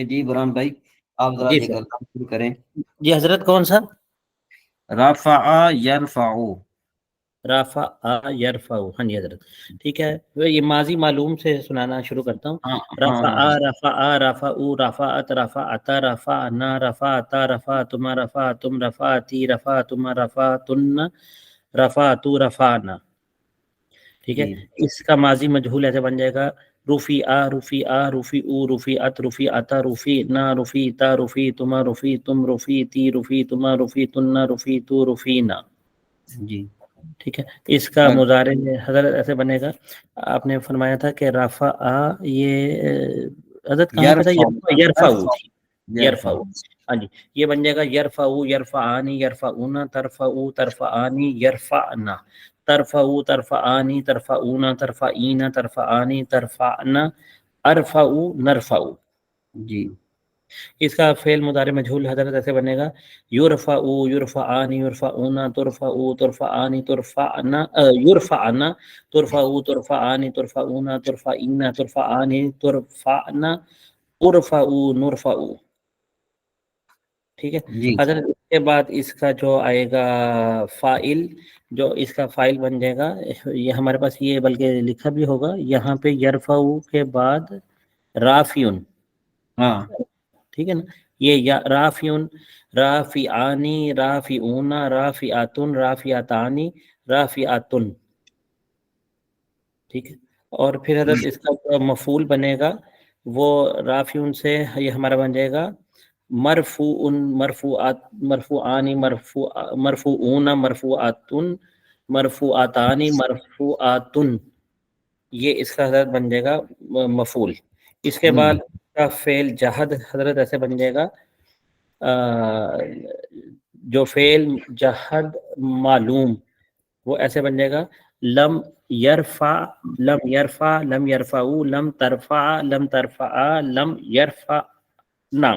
جی برہان بھائی آپ ذرا جی سے سر، گردان شروع کریں. جی حضرت کون سا؟ رفع یرفع. رافع یرفع. ہاں جی حضرت ٹھیک ہے. یہ ماضی معلوم سے سنانا شروع کرتا ہوں. ہاں رفع ہاں ہاں رفع رفع رفعت رفعت رفعنا رفعت رفعتما رفعتم رفعتی رفعتما رفعتن رفعت رفعنا. ٹھیک ہے. جی اس کا ماضی مجہول ایسے بن جائے گا رفیع رفیع رفیع رفیعت رفیعت رفیعنا رفیعتا رفیعتما رفیعتم رفیعتی رفیعتما رفیعتن رفیعتو رفیعنا. جی ٹھیک ہے. اس کا مضارع حضرت ایسے بنے گا. آپ نے فرمایا تھا کہ رفع یہ حضرت کہاں پہ تھا؟ یرفع تھی. یرفع. ہاں جی یہ بن جائے گا یرفع یرفعانی یرفعون ترفع ترفعانی یرفعنا ترفع ترفعانی ترفعون ترفعین ترفعانی ترفعنا ارفع نرفع. جی اس کا فعل مضارع مجہول حضرت ایسے بنے گا یرفع یرفعانی یرفعون ترفع ترفعانی ترفعنا یرفعنا ترفع ترفعانی ترفعون ترفعین ترفعانی ترفعنا ارفع نرفع. ٹھیک ہے جی حضرت. اس کے بعد اس کا جو آئے گا فاعل، جو اس کا فاعل بن جائے گا، یہ ہمارے پاس یہ بلکہ لکھا بھی ہوگا یہاں پہ یرفع کے بعد رافعن. ہاں ٹھیک ہے نا. یہ رافعن رافعانی رافعون رافعاتن رافعاتانی رافعاتن. ٹھیک ہے. اور پھر حضرت اس کا جو مفعول بنے گا وہ رافعن سے یہ ہمارا بن جائے گا مرفوع مرفوعات مرفوعانی مرفوعون مرفوعاتن مرفوعاتانی مرفوعاتن. یہ اس کا حضرت بن جائے گا مفعول. اس کے بعد کا فعل جہد حضرت ایسے بن جائے گا جو فعل جہد معلوم وہ ایسے بن جائے گا لم یرفع لم یرفع لم یرفعو لم ترفع لم ترفع لم یرفع نا.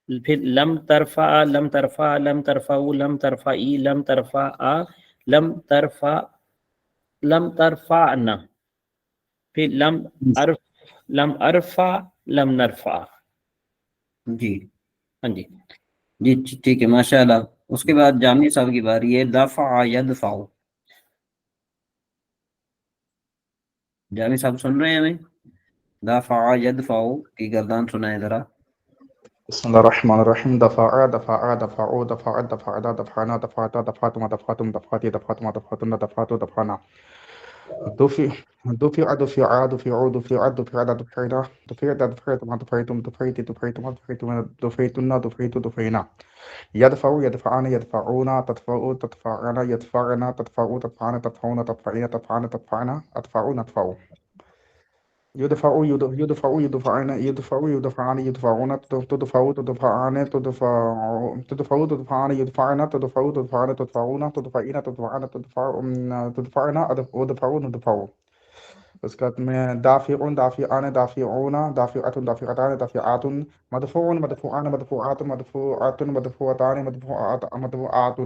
پھر لم ترفع لم ترفع لم ترفعو لم ترفعی لم ترفع لم ترفع لم ترفعنا. پھر لم ارفع لم نرفع. جی ہاں جی جی ٹھیک ہے ماشاء اللہ. اس کے بعد جامع صاحب کی باری ہے دفع یدفع. جامع صاحب سن رہے ہیں ہمیں؟ دفع یدفع کی گردان سنائیں ذرا. بسم الله الرحمن الرحيم. دفع دفع دفعوا دفعت دفعنا دفعنا دفعت دفعتم دفعتم دفعتي دفعتم دفعتن دفعت دفعنا. دفع دفع دفع دفعوا دفعت دفعنا دفعنا دفعت دفعتم دفعتم دفعتي دفعتم دفعتم دفعتن دفعت دفعنا. يدفع يدفعان يدفعون تدفعوا تدفعنا يدفعنا تدفعوا تدفعنا تدفعون تدفعين تدفعن تدفعنا أدفعوا ندفعوا. يدفعوا يدفعوا يدفعان يدفعوا يدفعان يدفعون تدفعوا تدفعان تدفعوا تدفعوا تدفعان يدفعن تدفعوا تدفعان تدفعون تدفعين تدفعن تدفعنا ودفعوا ندفعوا. اس کا میں دافع دافعان دافعون دافعة دافعتان دافعات مدفوع مدفوعان مدفوعات مدفوعات مدفوعتان مدفوعات مدفوعات.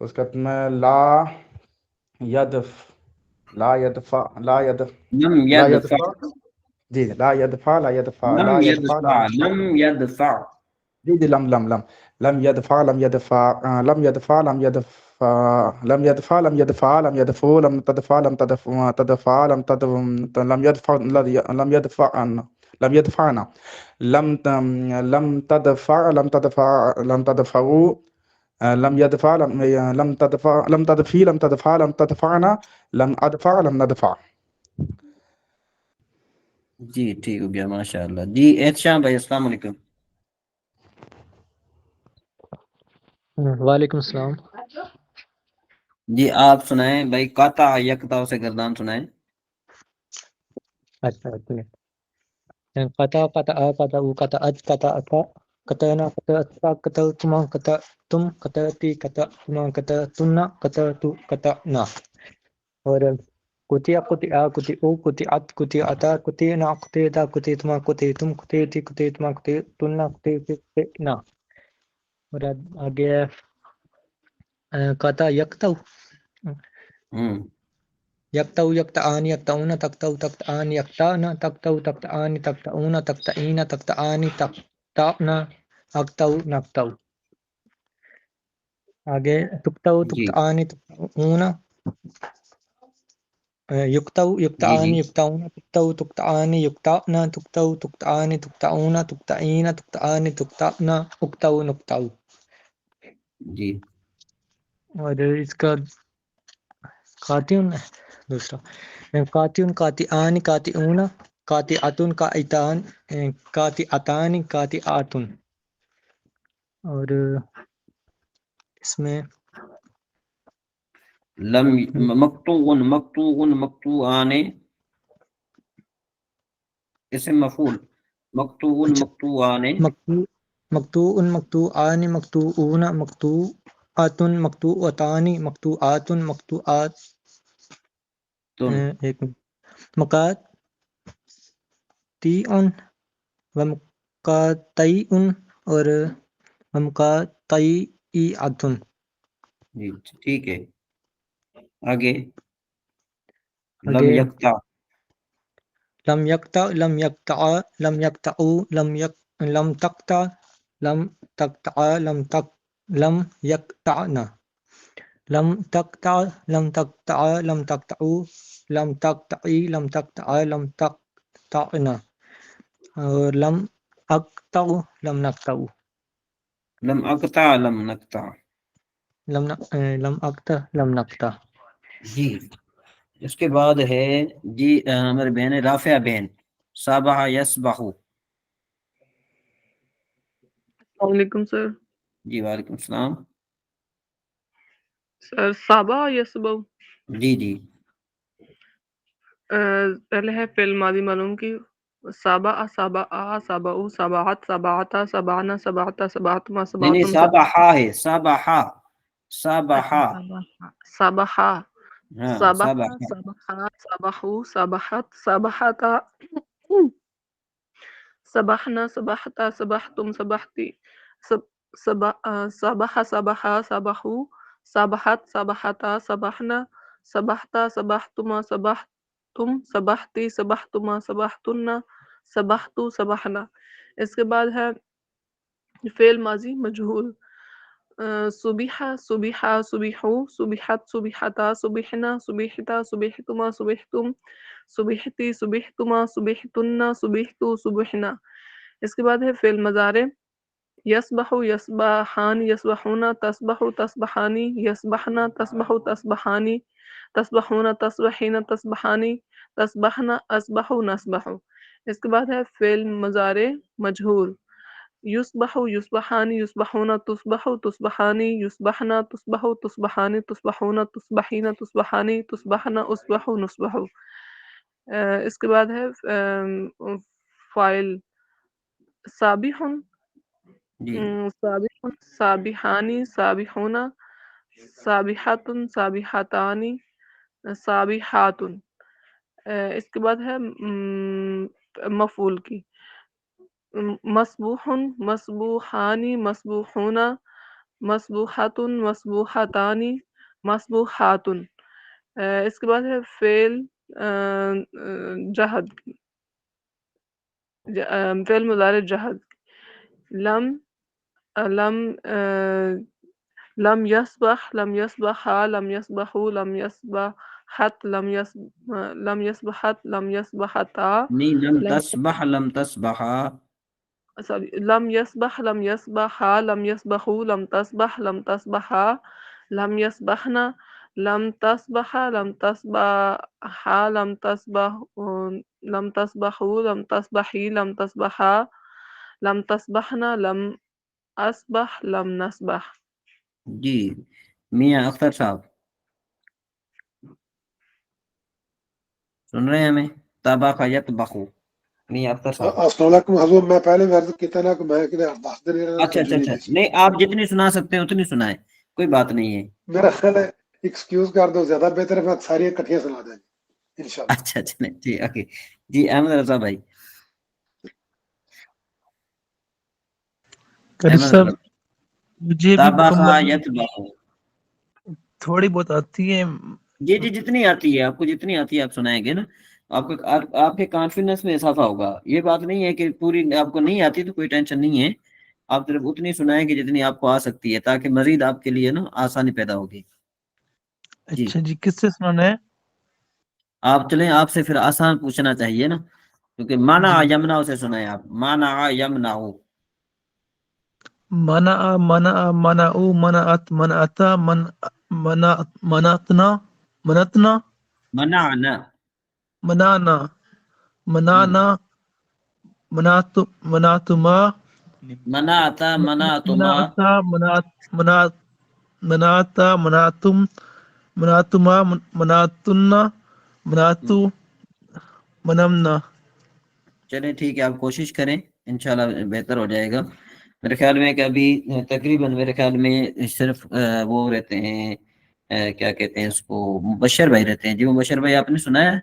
اس کا میں لا يدف لا يدفع لا يدف لم لا يدفع يدفع جی لا يدفع لا يدفع لا لم يدفع يدفع لم يدفع جی لم يدفع لم يدفع لم يدفع لم يدفع لم يدفع لم يدفع لم يدفع لم تدفع لم تدفع تدفع لم لم يدفع لم يدفع لم يدفعنا لم تدفع لم تدفع لم تدفعوا لم يدفع لم تدفع لم تدفي لم تدفع لم تدفعنا لم أدفع لم ندفع. جی ٹھیک ہو گیا ماشاء اللہ. جی احتشام بھائی السلام علیکم. وعلیکم السلام. جی آپ سنائیں بھائی قطع یکتا سے گردان سنائیں. اچھا قطع قطع قطع قطع قطع قطعنا قطع قطعتما قطعتم قطعتی قطعتما قطعتن قطعت قطعنا. اور قطع قطع قطعو قطعت قطعتا قطعنا قطعتا قطعتما قطعتم قطعتی قطعتما قطعتن قطعتنا. اور آگے قطع یکتو یکتو یکتآن یکتؤن تکتو تکتآن یکتأن تکتو تکتآن تکتؤن تکتئین تکتآن تکتأن اکتو نکتو. آگے تکتو جی تکتآن تکتؤن یکتو جی یکتآن جی یکتؤن تکتو تکتآن یکتأن تکتو تکتآن تکتؤن تکتئین تکتآن تکتأن اکتو نکتو. جی اور اس کا قاتیون دوسرا قاتیون قاطعان قاطعون قاطعتن قاطعان قاطعتان قاطعاتن. اور اس میں لم مقطوع مقطوع مقطوعان اسم مفعول مقطوع اچھا مقطوعان مقطوع مقطوع مقطوعان مقطوعون مقطوعات مقطوعتان مقطوعات مقطوعات ایک منٹ مقاطعون ومقاطعون اور ومقاطعاتن. جی ٹھیک ہے. آگے لم آگے یقطع لم یقطع لم یقطع لم یقطعوا لم تقطع لم تقطع لم یقطعن لم تقطع لم تقطع لم تقطعوا لم تقطعی لم تقطع لم تقطعن اور لم اقطع لم نقطع لم اقطع لم نقطع. لم اقطع لم نقطع. جی اس کے بعد ہے جی ہمارے بہن رافع بہن صابح یسبح. السلام علیکم سر. جی وعلیکم السلام. سر صابا یسبو جی جی پہلے ہے فعل ماضی معلوم کی صابا صابا صابا صابعت صابعتا صابعنا صابعتا صابعتما نہیں نہیں صابعتم صابحہ ہے صابحہ صابحہ. صابحا ہاں صابحا صابحہ. صابحا صابحو صابحت صابحتا صبحنا صبحتا صبحتم صبحتی صبح صبحا صبحو صبحت صبحتا صبحنا صبحتا صبحتما صبحتم صبحتی صبحتما صبحتن صبحتو صبحنا. اس کے بعد ہے فعل ماضی مجہول صبیحہ صبیحہ صبیحو صبیحت صبیحتا صبیحنا صبیحتا صبیحتما صبیحتم صبیحتی صبیحتما صبیحتن صبیحتو صبیحنا. اس کے بعد ہے فعل مضارع یسبح یسبحان یسبحون تسبح تسبحانی یسبحنا تسبح تسبحانی تسبحون تسبحین تسبحانی تسبحنا اسبح نسبح. اس کے بعد ہے فعل مضارع مجہول یسبح یسبحانی یسبحون تصبح تصبحانی یسبحنا تصبح تصبحانی تصبحون تصبحین تصبحانی تصبحنا اصبح نصبح. اس کے بعد ہے فاعل سابح جی سابح سابحانی سابحون سابحات سابحاتانی سابحات. اس کے بعد ہے مفعول کی مسبوح مسبوحانی مسبوحون مسبوحات مسبوحاتانی مسبوحات. اس کے بعد ہے فعل جہد کی فعل مضارع جہد لم لم لم يسبح لم يسبح لم يسبحوا لم يسبحت لم يسبحت لم يسبحتا نہیں لم لم تسبح لم تسبحا. لم يسبح لم يسبحا لم يسبحوا لم تسبح لم تسبحا لم يسبحنا لم تسبح لم تسبحا لم تسبح لم تسبحوا لم تسبحي لم تسبحا لم تسبحنا لم اسبح لم نسبح. جی میاں اختر صاحب سن رہے ہیں ہمیں؟ طبخ یطبخ میاں اختر صاحب. السلام علیکم حضور. میں پہلے عرض کیتا نا کہ میں کدھر 10 دن اچھا اچھا اچھا نہیں آپ جتنی سنا سکتے ہیں اتنی سنائیں کوئی بات نہیں ہے. میرا خیال ہے ایکسکیوز کر دو زیادہ بہتر ہے. میں ساری اکٹھیاں سنا دیں انشاءاللہ. اچھا اچھا نہیں ٹھیک اوکے. جی احمد رضا بھائی. احمد رضا مجھے بھی طبخ مکمل یطبخ. تھوڑی بہت آتی ہے جی جی جتنی آتی ہے آپ کو، جتنی آتی ہے آپ سنائیں گے نا، آپ کے کانفیڈنس میں اضافہ ہوگا. یہ بات نہیں ہے کہ پوری آپ کو نہیں آتی تو کوئی ٹینشن نہیں ہے، آپ صرف اتنی سنائیں گے جتنی آپ کو آ سکتی ہے، تاکہ مزید آپ کے لیے نا آسانی پیدا ہوگی. جی اچھا جی، کس سے سنانا ہے؟ آپ چلیں، آپ سے پھر آسان پوچھنا چاہیے نا، کیونکہ مانا جی، یمنا سے سنائیں آپ، مانا یمنا. منع منع منعو منعت منعتا منع منعتنا منعتنا منعنا منعنا منعنا منعت منعتما منعتا منعتما منعتا منعت منعتا منعتم منعتما منعتنا منعتو منمنا. چلیں ٹھیک ہے، آپ کوشش کریں، انشاءاللہ بہتر ہو جائے گا. میرے خیال میں کہ ابھی تقریباً میرے خیال میں صرف وہ رہتے ہیں، کیا کہتے ہیں اس کو، مبشر بھائی رہتے ہیں. جی مبشر بھائی آپ نے سنا ہے؟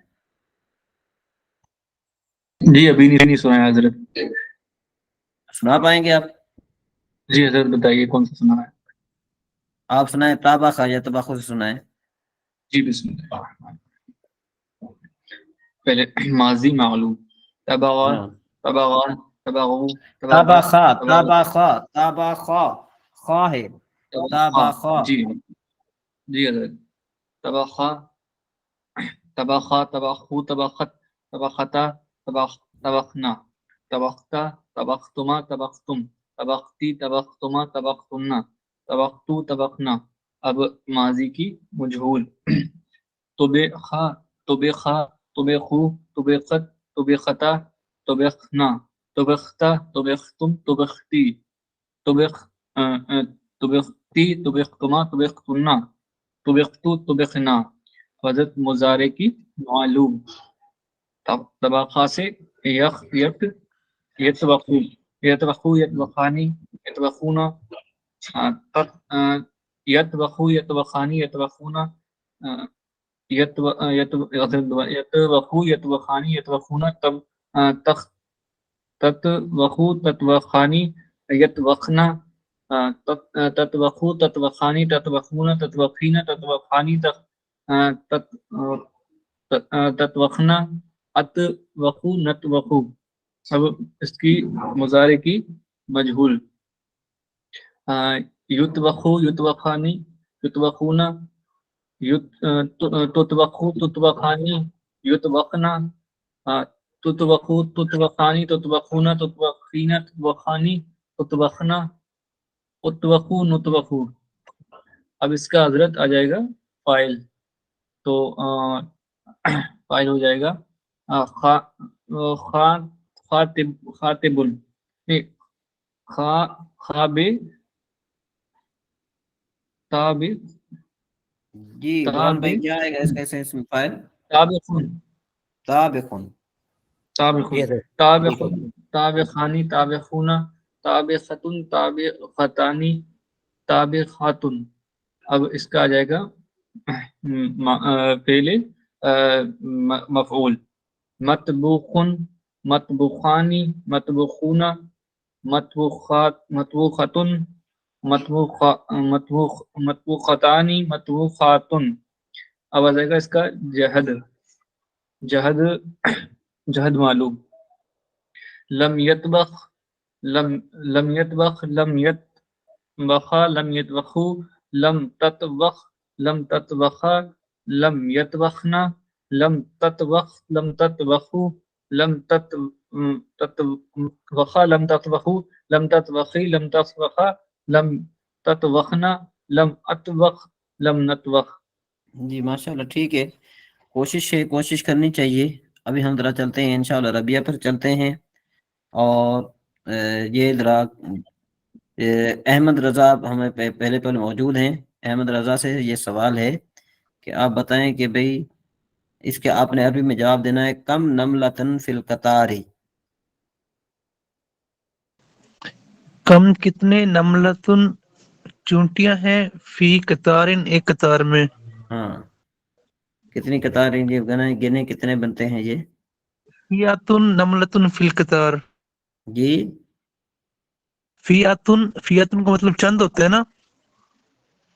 جی ابھی نہیں سنا ہے حضرت. سنا پائیں گے آپ؟ جی حضرت بتائیے کون سا سنا ہے. آپ سنائیں، تابخ یا تباخو سے سنائیں. جی بسم اللہ الرحمن الرحیم. پہلے ماضی معلوم، تبغا ہاں. تبغا تبغو تبغت تابخا تبغت تابخا تابخا، خواہ ہے تبخا. تابخا. جی جی حضرت. تبخا تبخا تبخو تبخت تبختا تبخنا تبختا تبختما تبختم تبختی تبختما تبختنا تبختو تبخنا. اب ماضی کی مجہول، طبخا طبخا طبخو طبخت طبختا طبخنا طبختا طبختم طبختی طبخ طبختی طبختما طبختنا طبختو طبخنا. حضرت مضارع کی معلوم، طبقہ سے یخ یک یتوقو یتوقو یتوقانی یتوقونا یتوقو یتوقانی یتوقونا یتوقو یتوقانی یتوقونا تتوقو تتوقانی یتوقنا تتوقو تتوقانی تتوقونا تتوقینا تتوقانی تتوقنا اتوقو نتوقو. اب اس کی مضارع کی مجہول، یتوقو یتوقانی یتوقونا تتوقو تتوقانی یتوقنا تتوقو تتوقانی تتوقونا تتوقینا تتوقانی تتوقنا اتوقو نتوقو. اب اس کا حضرت آ جائے گا فائل، تو فائل ہو جائے گا خاطب خاطبن خاب تاب جی غلام بھائی کیا آئے گا اس کا اسم فاعل؟ تابخن تابخن. تابخن یہ ہے. تابخن تابخانی تابخونا تابختن تابختانی تابخاتن. اب اس کا آ جائے گا فعل مفعول، مطبوخن مطبوخانی مطبوخونا مطبوخاتن مطبوخاتانی مطبوخاتن. اب آ جائے گا اس کا جہد، جہد جہد معلوم، لم یطبخ لم یطبخ لم یطبخا لم یطبخو لم تطبخ لم تطبخا لم یطبخنا لم تطبخ لم تطبخو لم تطبخا لم تطبخو لم تطبخی لم تطبخا لم تطبخنا لم اطبخ لم نطبخ. جی ماشاءاللہ ٹھیک ہے، کوشش کرنی چاہیے. ابھی ہم ذرا چلتے ہیں انشاءاللہ ربیہ پر چلتے ہیں، اور یہ ذرا احمد رضا ہمیں پہلے موجود ہیں. احمد رضا سے یہ سوال ہے کہ آپ بتائیں کہ بھئی اس کے آپ نے عربی میں جواب دینا ہے، کم نملتن فی القطاری. کم کتنے نملتن چونٹیاں ہیں، فی قطارن ایک قطار میں. ہاں کتنی قطاریں یہ گنے کتنے بنتے ہیں یہ؟ فیاتن نملتن فی القطار. جی فیاتن کا مطلب چند ہوتا ہے نا.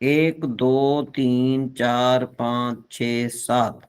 1 2 3 4 5 6 7।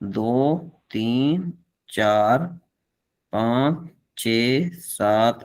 2 3 4 5 6 7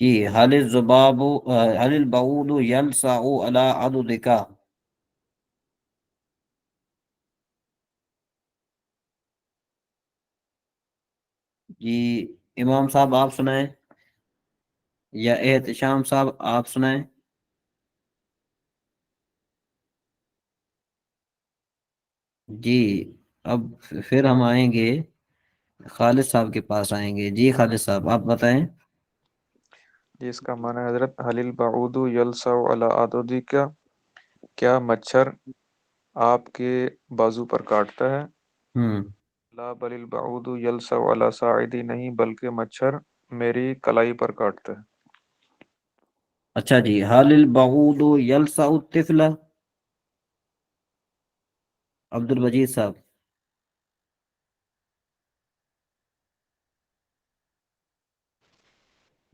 جی حل الذباب حل البعوض یلسع علی عضدک. جی امام صاحب آپ سنائیں یا احتشام صاحب آپ سنائیں. جی اب پھر ہم آئیں گے خالد صاحب کے پاس آئیں گے. جی خالد صاحب آپ بتائیں. جی اس کا معنی ہے حضرت حل البعود یلسع علی عضدک، کیا مچھر آپ کے بازو پر کاٹتا ہے؟ ہوں لا بل البعود یلسع علی ساعدی، نہیں بلکہ مچھر میری کلائی پر کاٹتا ہے. اچھا جی حل البعوض یلسع الطفل. عبد المجید صاحب.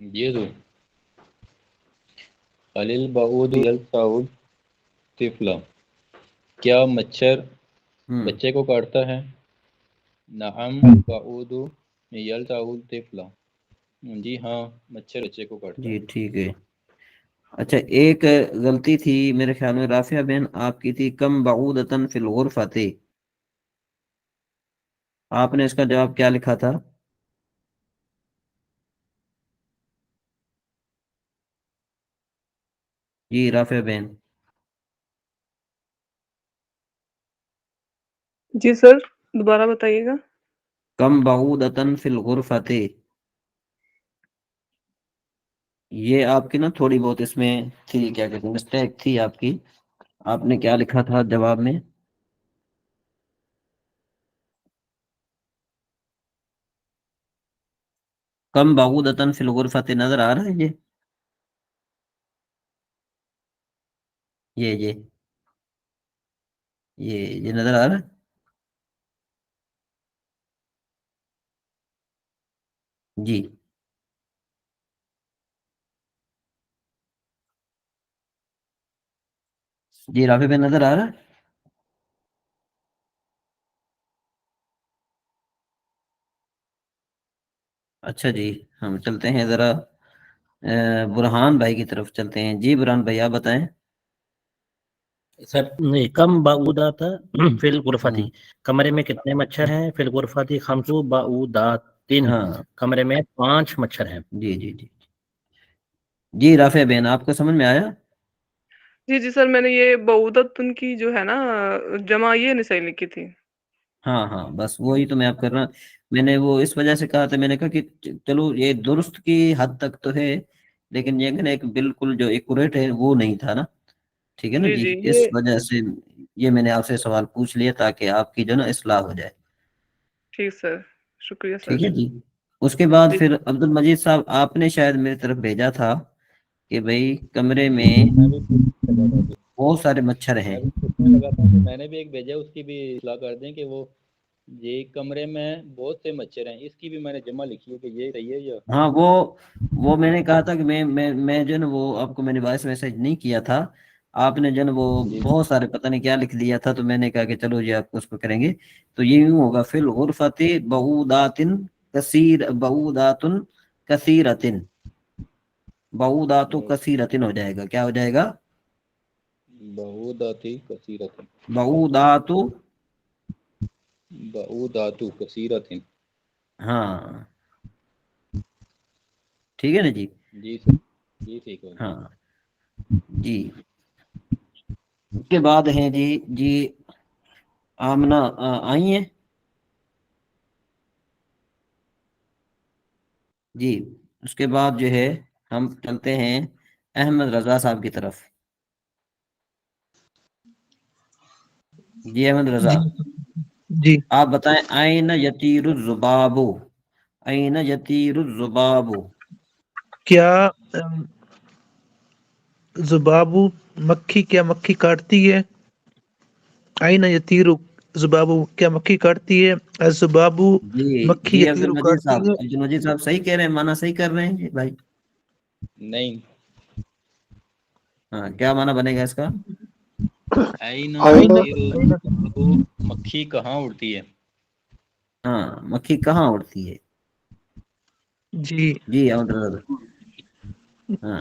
یہ تو خلیل بعود یلسع الطفل، کیا مچھر بچے کو کاٹتا ہے؟ نعم بعود یلسع الطفل، جی ہاں مچھر بچے کو کاٹتا جی ہے. ٹھیک ہے. اچھا ایک غلطی تھی میرے خیال میں رافعہ بہن آپ کی تھی، کم بعودۃ فی الغرفۃ. آپ نے اس کا جواب کیا لکھا تھا؟ جی رافعہ بہن. جی سر دوبارہ بتائیے گا. کم بعودۃ فی الغرفۃ، یہ آپ کی نا تھوڑی بہت اس میں تھی، کیا کہتے ہیں مسٹیک تھی آپ کی. آپ نے کیا لکھا تھا جواب میں؟ کم بعودۃ فی الغرفۃ نظر آ رہا ہے یہ یہ نظر آ رہا ہے. جی جی رافع پہ نظر آ رہا ہے. اچھا جی ہم چلتے ہیں ذرا برہان بھائی کی طرف چلتے ہیں. جی برہان بھائی آپ بتائیں. سر کم بعودات فی الغرفۃ، کمرے میں کتنے مچھر ہیں؟ فی الغرفۃ خمس بعودات، ہاں کمرے میں 5 مچھر ہیں. جی جی جی جی رافع بہن آپ کو سمجھ میں آیا؟ جی جی سر میں نے یہ بعودت ان کی جو ہے نا جمع یہ نہیں صحیح لکھی تھی. ہاں ہاں بس وہی تو میں آپ کر رہا. میں نے وہ اس وجہ سے کہا تھا، میں نے کہا کہ چلو یہ درست کی حد تک تو ہے، لیکن یہ کہ ایک بالکل جو ایکوریٹ ہے وہ نہیں تھا نا. ٹھیک ہے نا جی، اس یہ وجہ سے یہ میں نے آپ سے سوال پوچھ لیا تاکہ آپ کی جو نا اصلاح ہو جائے. ٹھیک سر شکریہ سر. ٹھیک ہے جی. اس کے بعد جی پھر عبد المجید صاحب آپ نے شاید میری طرف بھیجا تھا کہ بھئی کمرے میں بہت سارے مچھر ہیں. میں نے بھی ایک بھیجا، اس کی بھی اصلاح کر دیں کہ وہ یہ کمرے میں بہت سے مچھر ہیں، اس کی بھی میں نے جمع لکھی ہے کہ یہ صحیح ہے یا ہاں وہ میں نے کہا تھا کہ میں جو نا وہ آپ کو میں نے وائس میسج نہیں کیا تھا. آپ نے جو نا وہ بہت سارے پتہ نہیں کیا لکھ دیا تھا، تو میں نے کہا کہ چلو جی آپ کو اس کو کریں گے. تو یہ یوں ہوگا فی الغرفۃ بعودات بعودات کثیرۃ، بعودات کثیرۃ ہو جائے گا. کیا ہو جائے گا؟ بعودات کثیرۃ. بعودات بعودات کثیرۃ. ہاں ٹھیک ہے نا جی. جی سر جی ٹھیک ہے. ہاں جی اس کے بعد ہیں جی آمنہ آئی ہیں. جی اس کے بعد جو ہے ہم چلتے ہیں احمد رضا صاحب کی طرف. جی احمد رضا جی جی آپ بتائیں آئین یطیر الذباب، آئین یطیر الذباب. کیا ذبابو مکھی، کیا مکھی کاٹتی ہے؟ آئین یطیرو ذبابو، کیا مکھی کاٹتی ہے؟ الذبابو مکھی جی عبد یطیرو المجید کاٹتی صاحب، ہے. عبد المجید صاحب صحیح کہہ رہے ہیں، معنی صحیح کر رہے ہیں بھائی. نہیں، ہاں کیا معنی بنے گا اس کا؟ آئین آئین یطیر الذباب، مکھی کہاں اڑتی ہے؟ ہاں مکھی کہاں اڑتی ہے. جی جی احمد رضا. ہاں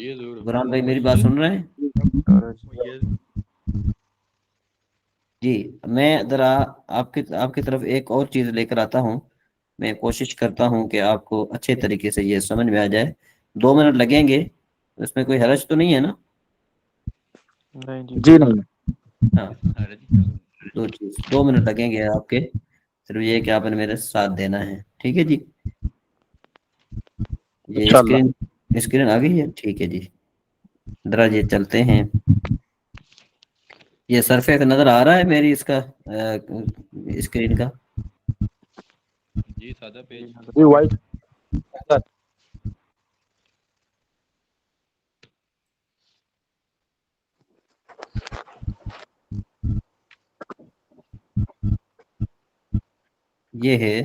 جی ضرور برہان بھائی میری بات سن رہے ہیں؟ جی میں ذرا آپ کی طرف ایک اور چیز لے کر آتا ہوں. میں کوشش کرتا ہوں کہ آپ کو اچھے طریقے سے یہ سمجھ میں آ جائے. 2 منٹ لگیں گے، اس میں کوئی حرج تو نہیں ہے نا؟ جی نہیں. ہاں 2 منٹ لگیں گے آپ کے، صرف یہ کہ آپ نے میرے ساتھ دینا ہے. ٹھیک ہے جی؟ یہ انشاءاللہ. اسکرین آ گئی ہے؟ ٹھیک ہے جی. ذرا یہ چلتے ہیں. یہ سرفیس نظر آ رہا ہے میری اس کا اسکرین کا؟ جی سادہ پیج. جی وائٹ. یہ ہے،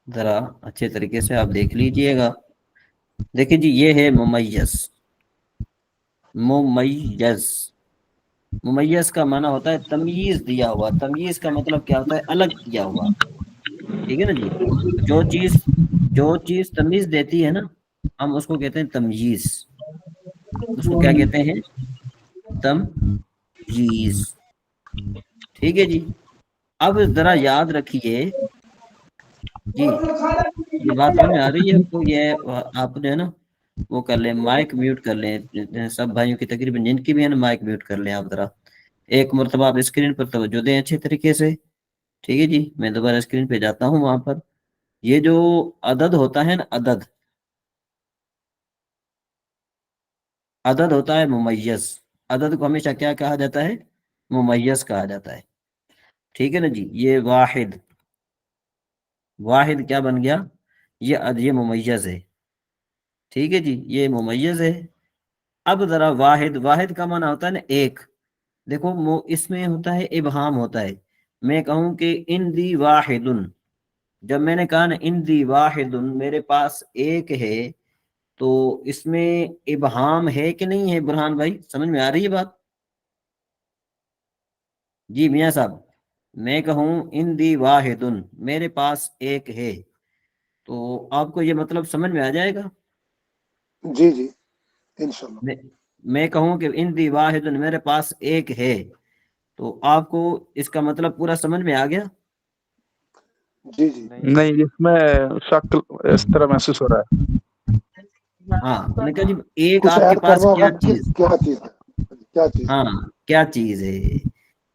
ذرا اچھے طریقے سے آپ دیکھ لیجئے گا. دیکھیں جی، یہ ہے ممیز. ممیز، ممیز کا معنی ہوتا ہے تمیز دیا ہوا. تمیز کا مطلب کیا ہوتا ہے؟ الگ کیا ہوا. ٹھیک ہے نا جی؟ جو چیز تمیز دیتی ہے نا، ہم اس کو کہتے ہیں تمیز. اس کو کیا کہتے ہیں؟ تمیز. ٹھیک ہے جی؟ اب ذرا یاد رکھیے جی، یہ بات سمجھ میں آ رہی ہے آپ کو؟ یہ آپ نے نا وہ کر لیں، مائک میوٹ کر لیں. سب بھائیوں کی تقریباً جن کی بھی ہے نا، مائک میوٹ کر لیں آپ. ذرا ایک مرتبہ آپ اسکرین پر توجہ دیں اچھے طریقے سے. ٹھیک ہے جی؟ میں دوبارہ اسکرین پہ جاتا ہوں. وہاں پر یہ جو عدد ہوتا ہے نا، عدد ہوتا ہے ممیز. عدد کو ہمیشہ کیا کہا جاتا ہے؟ ممیز کہا جاتا ہے. ٹھیک ہے نا جی؟ یہ واحد کیا بن گیا؟ یہ ممیز ہے. ٹھیک ہے جی؟ یہ ممیز ہے. اب ذرا واحد کا معنی ہوتا ہے نا ایک. دیکھو اس میں ہوتا ہے ابہام ہوتا ہے. میں کہوں کہ اندی واحد، جب میں نے کہا نا اندی واحد، میرے پاس ایک ہے، تو اس میں ابہام ہے کہ نہیں ہے؟ برہان بھائی سمجھ میں آ رہی ہے بات؟ جی میاں صاحب، میں کہوں اندی واحد، میرے پاس ایک ہے، تو آپ کو یہ مطلب سمجھ میں آ جائے گا؟ جی جی انشاءاللہ. میں کہوں کہ اندی واحد، میرے پاس ایک ہے، تو آپ کو اس کا مطلب پورا سمجھ میں آ گیا؟ جی جی نہیں، اس میں شک اس طرح محسوس ہو رہا ہے. ہاں، میں نے کہا جی ایک کچھ آپ کے ایڈ پاس کرنا ہوگا. کیا چیز؟ کیا چیز ہے؟ کیا چیز؟ ہاں، کیا چیز ہے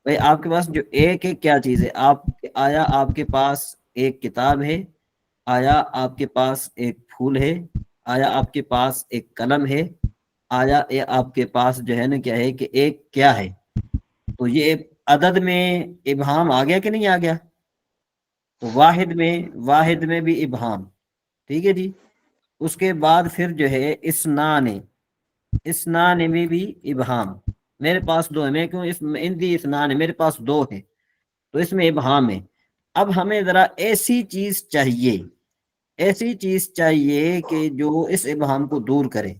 بھائی آپ کے پاس جو ایک ہے؟ کیا چیز ہے؟ آیا آپ کے پاس ایک کتاب ہے؟ آیا آپ کے پاس ایک پھول ہے؟ آیا آپ کے پاس ایک قلم ہے؟ آیا آپ کے پاس جو ہے نا کیا ہے کہ ایک کیا ہے؟ تو یہ عدد میں ابہام آ گیا کہ نہیں آ گیا؟ واحد میں بھی ابہام. ٹھیک ہے جی؟ اس کے بعد پھر جو ہے اسنان میں بھی ابہام. میرے پاس 2 ہے، میں کیوں اندی اسنان ہے، میرے پاس 2 ہے، تو اس میں ابہام ہے. اب ہمیں ذرا ایسی چیز چاہیے کہ جو اس ابہام کو دور کرے.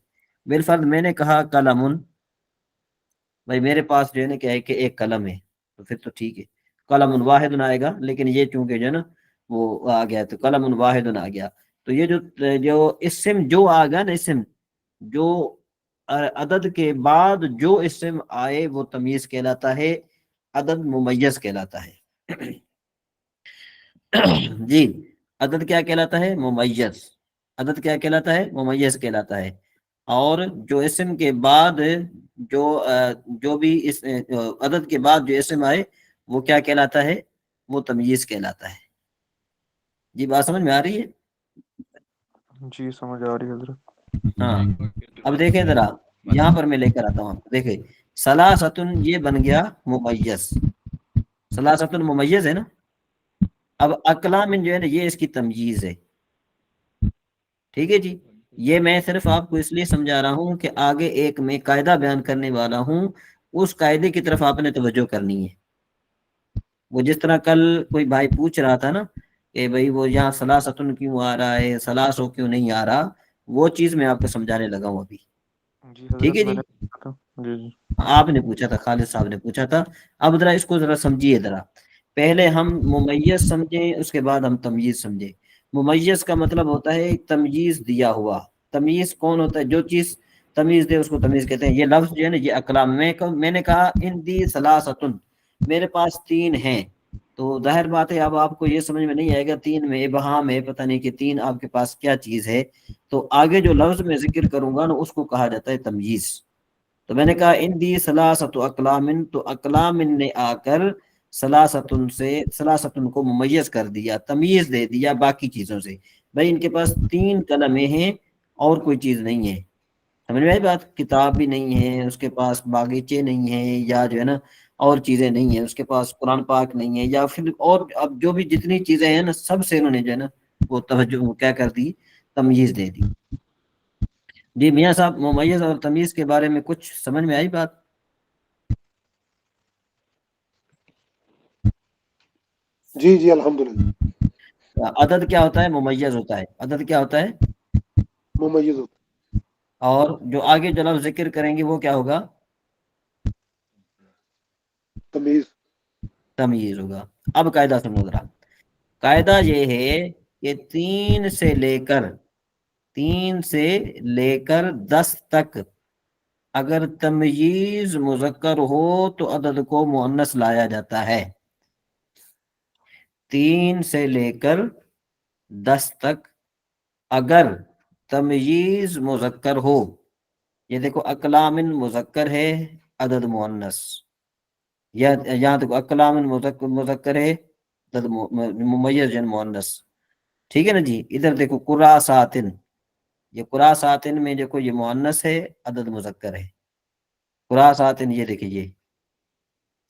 بالفرض میں نے کہا قلم، بھائی میرے پاس جو ہے نا کیا ہے کہ ایک قلم ہے، تو پھر تو ٹھیک ہے، قلم واحد آئے گا. لیکن یہ چونکہ جو ہے نا وہ آ گیا، تو قلم واحد آ گیا. تو یہ جو اسم جو آ گیا نا، اسم جو عدد کے بعد جو اسم آئے وہ تمیز کہلاتا ہے، عدد ممیز کہلاتا ہے. جی، عدد کیا کہلاتا ہے؟ ممیز. عدد کیا کہلاتا ہے؟ ممیز کہلاتا ہے. اور جو اسم کے بعد جو بھی اس عدد کے بعد جو اسم آئے وہ کیا کہلاتا ہے؟ وہ تمیز کہلاتا ہے. جی بات سمجھ میں آ رہی ہے؟ جی سمجھ آ رہی ہے حضرت. ہاں، اب دیکھیں ذرا یہاں پر میں لے کر آتا ہوں. دیکھیں سلاستن، یہ بن گیا ممیز. سلاستن ممیز ہے نا. اب اقلام جو ہے نا یہ اس کی تمیز ہے. ٹھیک ہے جی؟ یہ میں صرف آپ کو اس لیے سمجھا رہا ہوں کہ آگے ایک میں قاعدہ بیان کرنے والا ہوں، اس قاعدے کی طرف آپ نے توجہ کرنی ہے. وہ جس طرح کل کوئی بھائی پوچھ رہا تھا نا کہ بھائی وہ یہاں سلاستن کیوں آ رہا ہے، سلاسو کیوں نہیں آ رہا، وہ چیز میں آپ کو سمجھانے لگا ہوں ابھی. جی ٹھیک حضرت ہے میں جی؟ نے پوچھا تھا. جی جی آپ نے پوچھا تھا، خالد صاحب نے پوچھا تھا. اب ذرا اس کو ذرا سمجھیے. ذرا پہلے ہم ممیز سمجھیں، اس کے بعد ہم تمیز سمجھیں. ممیز کا مطلب ہوتا ہے تمیز دیا ہوا. تمیز کون ہوتا ہے؟ جو چیز تمیز دے اس کو تمیز کہتے ہیں. یہ لفظ جو ہے نا یہ اقلام میں نے کہا اندی ثلاثتن، میرے پاس 3 ہیں. تو ظاہر بات ہے اب آپ کو یہ سمجھ میں نہیں آئے گا 3 میں ابہام ہے، پتہ نہیں کہ 3 آپ کے پاس کیا چیز ہے. تو آگے جو لفظ میں ذکر کروں گا نا اس کو کہا جاتا ہے تمییز. تو میں نے کہا اندی ثلاثت اقلام، تو اقلام نے آ کر ثلاثتن کو ممیز کر دیا، تمیز دے دیا باقی چیزوں سے. بھائی ان کے پاس 3 قلمیں ہیں اور کوئی چیز نہیں ہے. سمجھ میں آئی بات؟ کتاب بھی نہیں ہے اس کے پاس، باغیچے نہیں ہیں، یا جو ہے نا اور چیزیں نہیں ہیں اس کے پاس، قرآن پاک نہیں ہے، یا پھر اور اب جو بھی جتنی چیزیں ہیں نا سب سے انہوں نے جو ہے نا وہ توجہ کیا کر دی، تمیز دے دی. جی میاں صاحب ممیز اور تمیز کے بارے میں کچھ سمجھ میں آئی بات؟ جی جی الحمدللہ. عدد کیا ہوتا ہے؟ ممیز ہوتا ہے. عدد کیا ہوتا ہے؟ ممیز ہوتا اور جو آگے جو لفظ ذکر کریں گے وہ کیا ہوگا؟ تمیز. تمیز ہوگا. اب قاعدہ سنو ذرا. قاعدہ یہ ہے کہ 3 سے لے کر 10 تک اگر تمییز مذکر ہو تو عدد کو مؤنث لایا جاتا ہے. 3 سے لے کر 10 تک اگر تمییز مذکر ہو، یہ دیکھو اقلام مذکر ہے عدد مؤنث، یا یہاں تک اقلام مذکر ہے عدد ممیز جن مؤنث. ٹھیک ہے نا جی. ادھر دیکھو قراساتن، یہ قراساتن میں دیکھو یہ مؤنث ہے عدد مذکر ہے. قراساتن یہ دیکھیں، یہ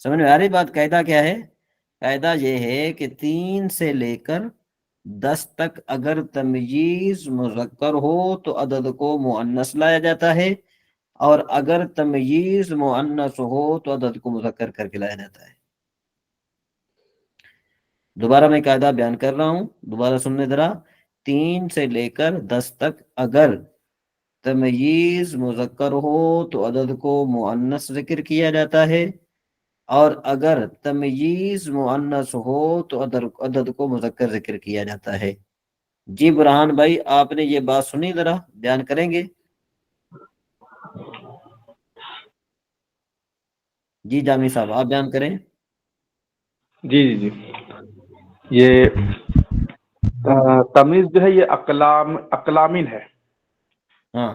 سمجھ میں آ رہی بات؟ قاعدہ کیا ہے؟ قاعدہ یہ ہے کہ 3 سے لے کر 10 تک اگر تمییز مذکر ہو تو عدد کو مؤنث لایا جاتا ہے، اور اگر تمییز مؤنث ہو تو عدد کو مذکر کر کے لایا جاتا ہے. دوبارہ میں قاعدہ بیان کر رہا ہوں، دوبارہ سننے ذرا. 3 سے لے کر 10 تک اگر تمییز مذکر ہو تو عدد کو مؤنث ذکر کیا جاتا ہے، اور اگر تمییز مؤنث ہو تو عدد کو مذکر ذکر کیا جاتا ہے. جی برہان بھائی آپ نے یہ بات سنی، ذرا بیان کریں گے؟ جی جامی صاحب آپ بیان کریں. جی جی جی. یہ تمیز جو ہے یہ اقلامین ہے. ہاں.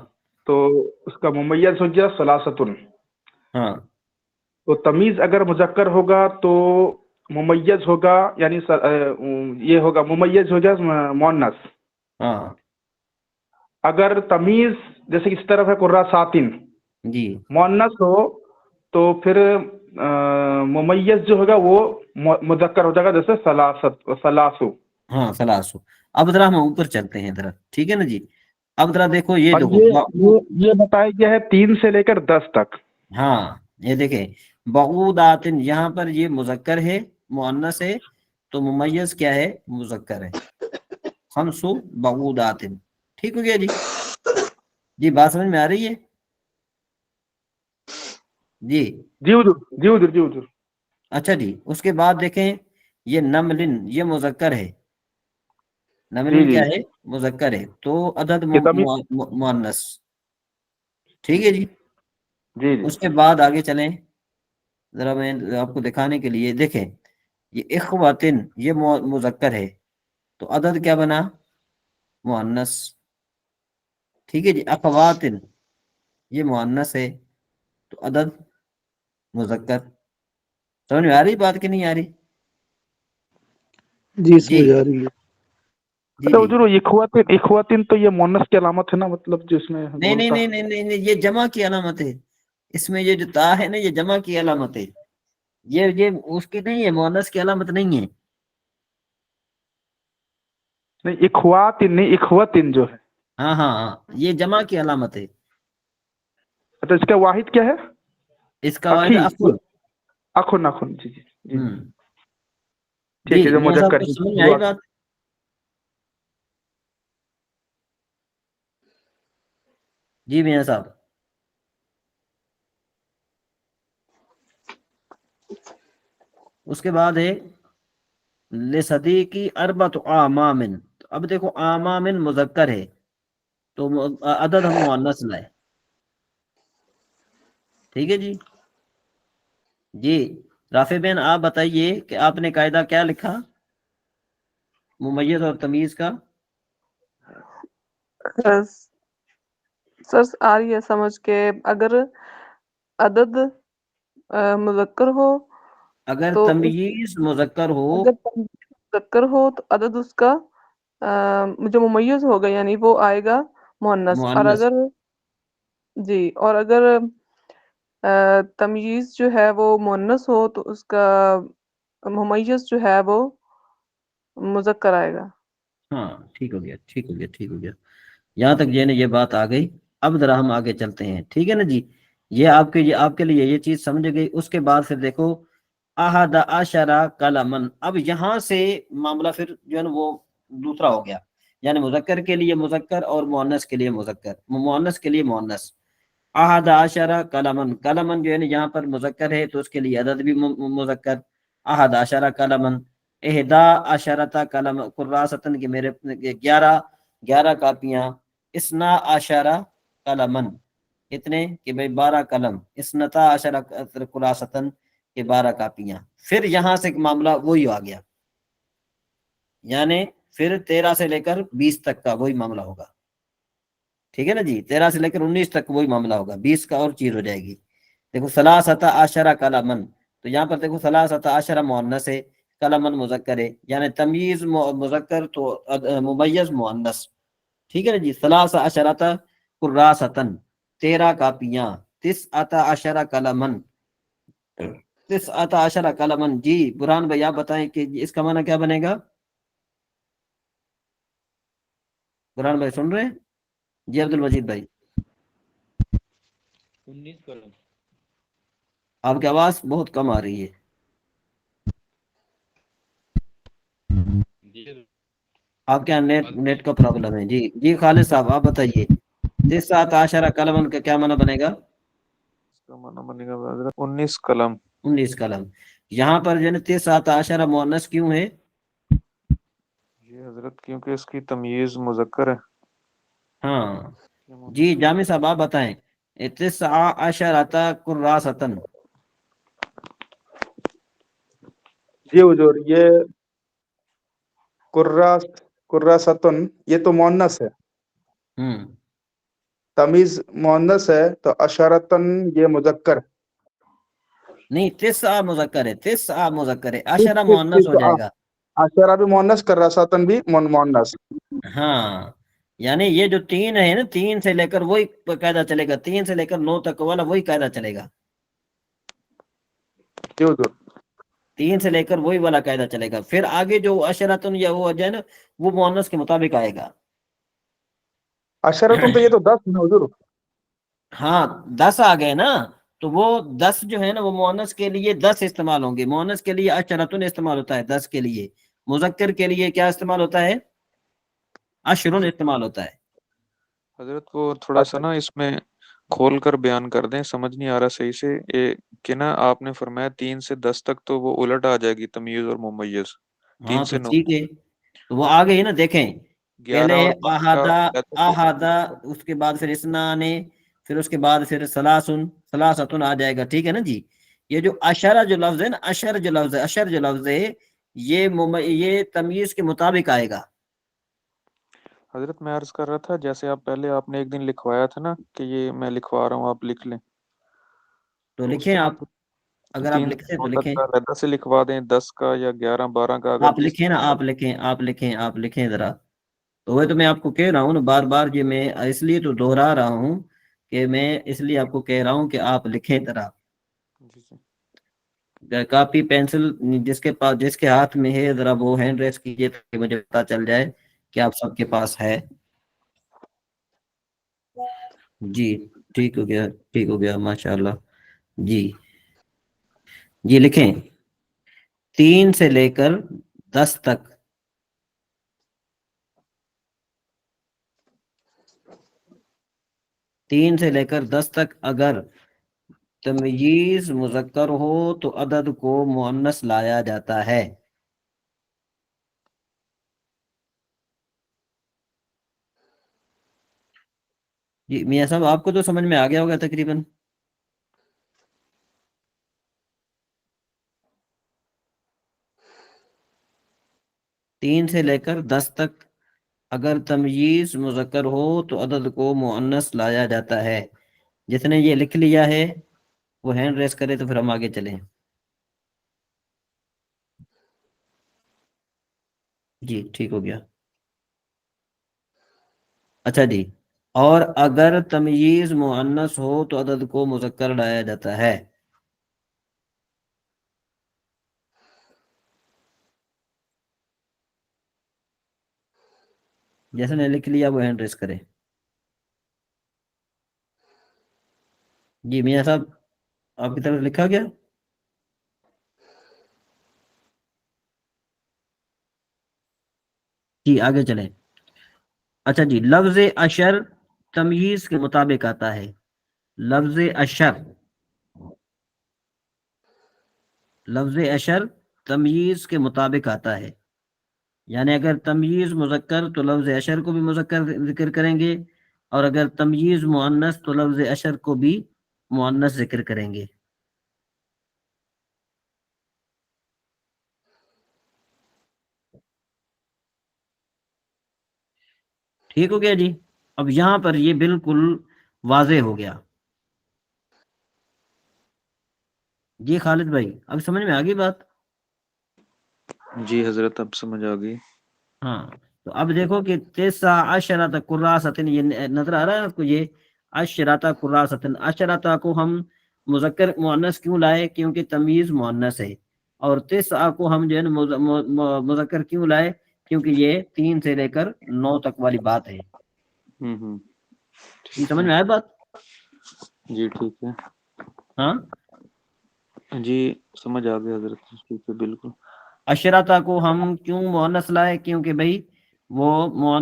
تو اس کا ممیز ہو گیا ثلاثتن. ہاں. تو تمیز اگر مذکر ہوگا تو ممیز ہوگا، یعنی یہ ہوگا ممیز ہو گیا مؤنث. ہاں. اگر تمیز جیسے اس طرف ہے قراساتن، جی مؤنث ہو تو پھر ممیز جو ہوگا وہ مذکر ہو جائے گا، جیسے ثلاثو. ہاں ثلاثو. اب ذرا ہم اوپر چلتے ہیں ذرا، ٹھیک ہے نا جی. اب ذرا دیکھو یہ اور دیکھو یہ بتایا گیا ہے 3 سے لے کر 10 تک. ہاں یہ دیکھیں بعوداتن، یہاں پر یہ مذکر ہے مؤنث ہے، تو ممیز کیا ہے؟ مذکر ہے. خمسو بعوداتن. ٹھیک ہو گیا جی. جی بات سمجھ میں آ رہی ہے؟ جی جی حضور جی حضور جی حضور. اچھا جی. اس کے بعد دیکھیں یہ نملن، یہ مذکر ہے. جی نملن جی کیا ہے؟ مذکر ہے، تو عدد یہ تمیز. مؤنث. ٹھیک ہے جی. جی جی اس کے بعد آگے چلیں ذرا، میں آپ کو دکھانے کے لیے دیکھیں یہ اخواتن یہ مذکر ہے، تو عدد کیا بنا؟ مؤنث. ٹھیک ہے جی. اخواتن یہ مؤنث ہے تو عدد مذکر. سمجھ میں آ رہی بات کہ نہیں آ رہی؟ جی جی سمجھ آ رہی ہے. جی اچھا جی. حضور اخواتن تو یہ مؤنث کی علامت ہے نا، مطلب جس میں نہیں نہیں بولتا. نہیں نہیں نہیں نہیں، یہ جمع کی علامت ہے. اس میں یہ جو تا ہے نا یہ جمع کی علامت ہے، یہ اس کی نہیں ہے، مؤنث کی علامت نہیں ہے. نہیں اخواتن نہیں، اخواتن جو ہے. ہاں ہاں ہاں یہ جمع کی علامت ہے. اچھا اس کا واحد کیا ہے؟ اس کا واحد افل. اخن. جی جی جی ہوں. ٹھیک ہے جی جو میاں صاحب مذکر کو ہے. سمجھ میں آئی بات؟ جی میاں صاحب. اس کے بعد ہے لصدیقی اربعۃ اعمام. اب دیکھو اعمام مذکر ہے تو عدد ہم مؤنث لائے. ٹھیک ہے جی. جی رافع بین آپ بتائیے کہ آپ نے قاعدہ کیا لکھا ممیز اور تمیز کا؟ سر آ رہی ہے سمجھ کے اگر عدد مذکر ہو اگر تو تمیز مذکر ہو اگر مذکر ہو تو عدد اس کا جو ممیز ہوگا یعنی وہ آئے گا مؤنث. اور مؤنث. اگر جی اور اگر تمیز جو ہے وہ مؤنث ہو تو اس کا ممیز جو ہے وہ مذکر آئے گا. ہاں ٹھیک ہو گیا ٹھیک ہو گیا ٹھیک ہو گیا. یہاں تک جو ہے نا یہ بات آ گئی. اب ذرا ہم آگے چلتے ہیں. ٹھیک ہے نا جی. یہ آپ کے لیے یہ چیز سمجھ گئی. اس کے بعد پھر دیکھو احد عشرہ قلمن. اب یہاں سے معاملہ پھر جو ہے نا وہ دوسرا ہو گیا. یعنی مذکر کے لیے مذکر اور مؤنث کے لیے مذکر مؤنث کے لیے مؤنث. احد عشرہ قلمن. قلمن جو ہے نا یہاں پر مذکر ہے تو اس کے لیے عدد بھی مذکر. احد عشرہ قلمن. احدا عشرتا قلم قراستن کی میرے 11 کاپیاں. اسنا عشرہ قلمن. کتنے کہ بھئی 12 قلم. اسنتا عشرہ قراستن کے 12 کاپیاں. پھر یہاں سے معاملہ وہی آ گیا. یعنی پھر 13 سے لے کر 20 تک کا وہی معاملہ ہوگا. ٹھیک ہے نا جی. 13 سے لے کر 19 تک وہی معاملہ ہوگا. 20 کا اور چیز ہو جائے گی. دیکھو ثلاثۃ عشرہ قلمن. تو یہاں پر دیکھو ثلاثۃ عشرہ مؤنث ہے قلمن مذکر ہے. یعنی تمیز مذکر تو ممیز مؤنث. ٹھیک ہے نا جی. ثلاث عشرۃ قراستن. 13 کاپیاں. تسعۃ عشرہ قلمن. 19 قلمن. جی برہان بھائی آپ بتائیں کہ اس کا معنی کیا بنے گا؟ برہان بھائی سن رہے ہیں؟ جی عبد المجید بھائی 19 قلم. آپ کی آواز بہت کم آ رہی ہے. جی آپ کے یہاں نیٹ کا پرابلم ہے. جی جی خالد صاحب آپ بتائیے 19 قلمن کا کیا معنی بنے گا؟ اس کا معنی بنے گا حضرت 19 قلم. 19 قلم. یہاں پر جو ہے 19 مؤنث کیوں ہے؟ یہ حضرت کیونکہ اس کی تمیز مذکر ہے. ہاں جی جامع صاحب آپ بتائیں 19 قراستن. جی حضور یہ قراستن یہ تو مؤنث ہے. تمیز مؤنث ہے تو اشارتن یہ مذکر. نہیں 9 مذکر ہے. 9 مذکر ہے. عشرہ مؤنث ہو جائے گا. اشارہ بھی مؤنث قراستن بھی مؤنث. ہاں یعنی یہ جو 3 ہے نا 3 سے لے کر وہی قاعدہ چلے گا. 3 سے لے کر 9 تک والا وہی قاعدہ چلے گا. جی حضور 3 سے لے کر وہی والا قاعدہ چلے گا. پھر آگے جو عشرتن یا وہ جو ہے نا وہ مؤنث کے مطابق آئے گا. اشارتن تو یہ تو 10 ہے حضور. ہاں 10 آ گئے نا. تو وہ 10 جو ہے نا وہ مؤنث کے لیے 10 استعمال ہوں گے. مؤنث کے لیے عشرتن استعمال ہوتا ہے 10 کے لیے. مذکر کے لیے کیا استعمال ہوتا ہے؟ عشرن استعمال ہوتا ہے. حضرت وہ تھوڑا سا نا اس میں کھول کر بیان کر دیں, سمجھ نہیں آ رہا صحیح سے. کہ نا آپ نے فرمایا 3 سے 10 تک تو وہ الٹ آ جائے گی تمیز اور ممیز. ہاں 3 تو سے 9 ٹھیک ہے تو وہ آ گئی نا. دیکھیں 11 پہلے اور 5 کا آہادہ اس کے بعد پھر اسنانے پھر اس کے بعد پھر سلاستن آ جائے گا. ٹھیک ہے نا جی. یہ جو اشرہ جو لفظ ہے نا اشر جو لفظ ہے یہ تمیز کے مطابق آئے گا. حضرت میں عرض کر رہا تھا جیسے آپ نے ایک دن لکھوایا تھا نا کہ یہ میں لکھوا رہا ہوں آپ لکھ لیں. تو تو اس لکھیں سے آپ. مطلب اگر آپ 3 سے لکھتے ہیں 9 تو تک لکھیں. کا علیحدہ سے لکھوا دیں, 10 کا یا 11 12 کا اگر جس آپ لکھیں ذرا. تو وہ تو میں آپ کو کہہ رہا ہوں نا بار بار. یہ میں اس لیے تو دہرا رہا ہوں کہ میں اس لیے آپ کو کہہ رہا ہوں کہ آپ لکھیں ذرا. جی جی کاپی پینسل جس کے ہاتھ میں ہے ذرا وہ ہینڈ ریس کیجیے تاکہ مجھے پتا چل جائے کہ آپ سب کے پاس ہے. جی ٹھیک ہو گیا ماشاء اللہ. جی لکھیں 3 سے لے کر 10 تک. 3 سے لے کر 10 تک اگر تمییز مذکر ہو تو عدد کو مؤنث لایا جاتا ہے. جی میاں صاحب آپ کو تو سمجھ میں آ گیا ہوگا تقریباً. 3 سے لے کر 10 تک اگر تمییز مذکر ہو تو عدد کو مؤنث لایا جاتا ہے. جس نے یہ لکھ لیا ہے وہ ہینڈ ریس کرے تو پھر ہم آگے چلیں. جی ٹھیک ہو گیا. اچھا جی، اور اگر تمییز مؤنث ہو تو عدد کو مذکر لایا جاتا ہے. جیسے نے لکھ لیا وہ ہینڈ ریس کرے. جی میاں صاحب آپ کی طرف لکھا گیا؟ جی آگے چلیں. اچھا جی، لفظ اشر تمییز کے مطابق آتا ہے. لفظ اشر، لفظ اشر تمییز کے مطابق آتا ہے. یعنی اگر تمییز مذکر تو لفظ اشر کو بھی مذکر ذکر کریں گے، اور اگر تمییز مؤنث تو لفظ اشر کو بھی مؤنث ذکر کریں گے. ٹھیک ہو گیا جی. اب یہاں پر یہ بالکل واضح ہو گیا. جی خالد بھائی اب سمجھ میں آ گئی بات؟ جی حضرت اب سمجھ آ گئی. ہاں تو اب دیکھو کہ 19 کراستن، یہ نظر آ رہا ہے آپ کو؟ یہ اشرات کراستن، اشرات کو ہم مذکر مؤنث کیوں لائے؟ کیونکہ تمییز مؤنث ہے. اور 9 کو ہم جو ہے نا مذکر کیوں لائے؟ کیونکہ یہ 3 سے لے کر 9 تک والی بات ہے. یہ سمجھ میں آئے بات؟ جی ٹھیک ہے. ہاں جی سمجھ آ گیا حضرت. ٹھیک ہے بالکل. اشراتا کو ہم کیوں مؤنث لائے؟ کیونکہ بھائی وہ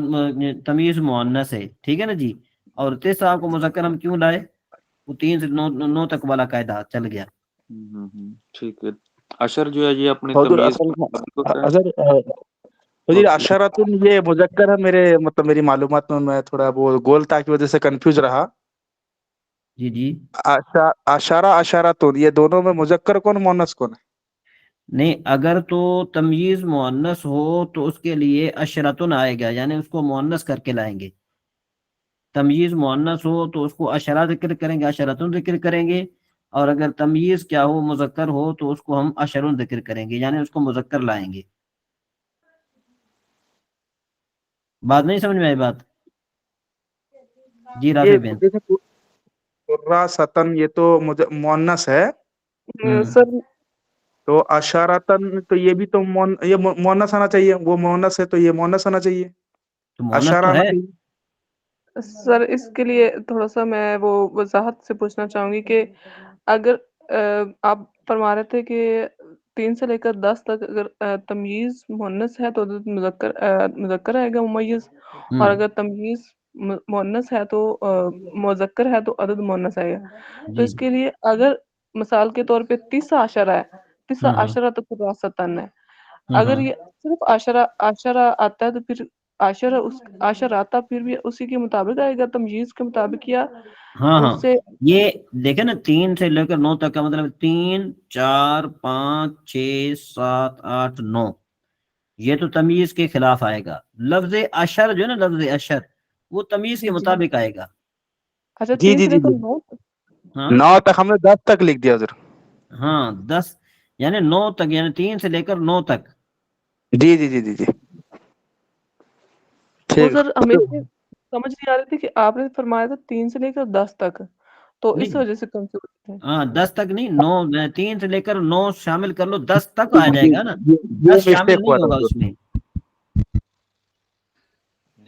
تمییز مؤنث ہے. ٹھیک ہے نا جی. اور 9 کو مذکر ہم کیوں لائے؟ وہ 3 سے 9 تک والا قاعدہ چل گیا. ٹھیک ہے. اشر جو ہے یہ اپنی حضور تمییز اصل میں ہوتا ہے. حضور اشراتن یہ مذکر ہے. میری معلومات میں تھوڑا وہ گول تھا کی وجہ سے کنفیوز رہا. جی جی اشارہ اشاراتن یہ دونوں میں مذکر کون مؤنث کون ہے؟ نہیں، اگر تو تمییز مؤنث ہو تو اس کے لیے اشرتن آئے گا، یعنی اس کو مؤنث کر کے لائیں گے. تمییز مؤنث ہو تو اس کو اشرا ذکر کریں گے، اشرتن ذکر کریں گے. اور اگر تمییز کیا ہو مذکر ہو تو اس کو ہم اشرن ذکر کریں گے، یعنی اس کو مذکر لائیں گے. بات نہیں سمجھ میں آئی بات؟ جی رافع بین. قراستن یہ تو مؤنث ہے. سر تو اشارتن تو یہ بھی تو یہ مؤنث آنا چاہیے. وہ مؤنث ہے تو یہ مؤنث آنا چاہیے. تو مؤنث اشارہ تو آنا ہے. چاہیے. سر اس کے لیے تھوڑا سا میں وہ وضاحت سے پوچھنا چاہوں گی کہ اگر آپ فرما رہے تھے کہ 3 سے لے کر 10 تک اگر تمییز مؤنث ہے تو مذکر آئے گا ممیز، اور اگر تمییز مؤنث ہے تو مذکر ہے تو عدد مؤنث آئے گا. تو جی اس کے لیے اگر مثال کے طور پہ 9 ہے، 9 تو کراستن ہے. اگر یہ صرف عشرہ آتا ہے تو پھر عشر آتا پھر بھی اسی کے مطابق آئے گا، تمییز کے مطابق، یا ہاں اس سے یہ دیکھیں نا 3 سے لے کر 9 تک کا مطلب 3 4 5 6 7 8 9 یہ تو تمییز کے خلاف آئے گا. لفظ اشر جو ہے نا، لفظ اشر وہ تمییز کے مطابق آئے گا. اچھا جی 3 جی سے جی لے کر جی 9 ہاں 9 تک ہم نے 10 تک لکھ دیا حضور. ہاں 10 یعنی 9 تک، یعنی 3 سے لے کر 9 تک. جی جی جی جی جی وہ ٹھیک. سر ہمیں سمجھ نہیں آ رہی تھی کہ آپ نے فرمایا تھا 3 سے لے کر 10 تک، تو اس نہیں وجہ سے کنفیوز تھے. ہاں 10 تک نہیں، 9 3 سے لے کر 9 شامل کر لو، 10 تک آ جائے جی گا نا. یہ 10 شامل مسٹیک ہوا نہیں تھا ہوگا حضور. اس میں.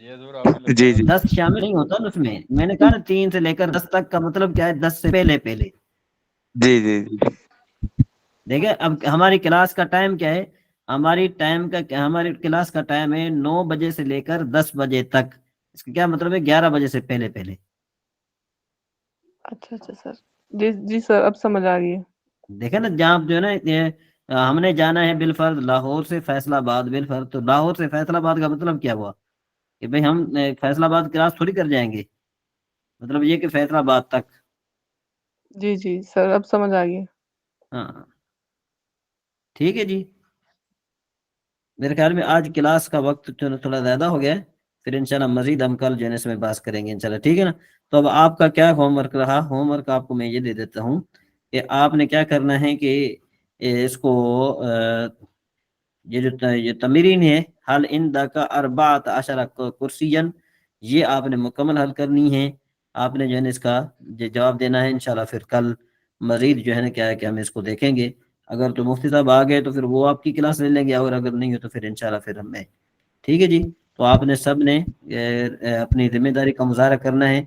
جی حضور آپ نے جی لکھوایا جی 10 شامل نہیں ہوتا نا اس میں. میں نے کہا نا 3 سے لے کر 10 تک کا مطلب کیا ہے؟ 10 سے پہلے پہلے. جی جی جی دیکھیں اب ہماری کلاس کا ٹائم کیا ہے؟ ہماری کلاس کا ٹائم ہے 9 بجے سے لے کر 10 بجے تک. اس کا کیا مطلب ہے؟ 11 بجے سے پہلے پہلے. اچھا سر. جی جی سر اب سمجھ آ گئی ہے. دیکھیں نا جہاں جو ہے نا ہم نے جانا ہے بالفرض لاہور سے فیصل آباد بالفرض، تو لاہور سے فیصل آباد کا مطلب کیا ہوا کہ بھئی ہم فیصل آباد کلاس تھوڑی کر جائیں گے. مطلب یہ کہ فیصل آباد تک. جی جی سر اب سمجھ آ گئی. ہاں ٹھیک ہے جی. میرے خیال میں آج کلاس کا وقت تھوڑا زیادہ ہو گیا ہے، پھر انشاءاللہ مزید ہم کل جو ہے اس میں بات کریں گے انشاءاللہ، ٹھیک ہے نا؟ تو اب آپ کا کیا ہوم ورک رہا؟ ہوم ورک آپ کو میں یہ دے دیتا ہوں کہ آپ نے کیا کرنا ہے کہ اس کو یہ تمرین ہے حل عندک اربعۃ عشر کرسین، یہ آپ نے مکمل حل کرنی ہے، آپ نے جو ہے نا اس کا جواب دینا ہے انشاءاللہ۔ پھر کل مزید جو ہے نا کیا ہے کہ ہم اس کو دیکھیں گے، اگر تو مفتی صاحب آ گئے تو پھر وہ آپ کی کلاس لے لیں گے، اور اگر نہیں ہو تو پھر انشاءاللہ پھر ہم میں، ٹھیک ہے جی؟ تو آپ نے سب نے اپنی ذمہ داری کا مظاہرہ کرنا ہے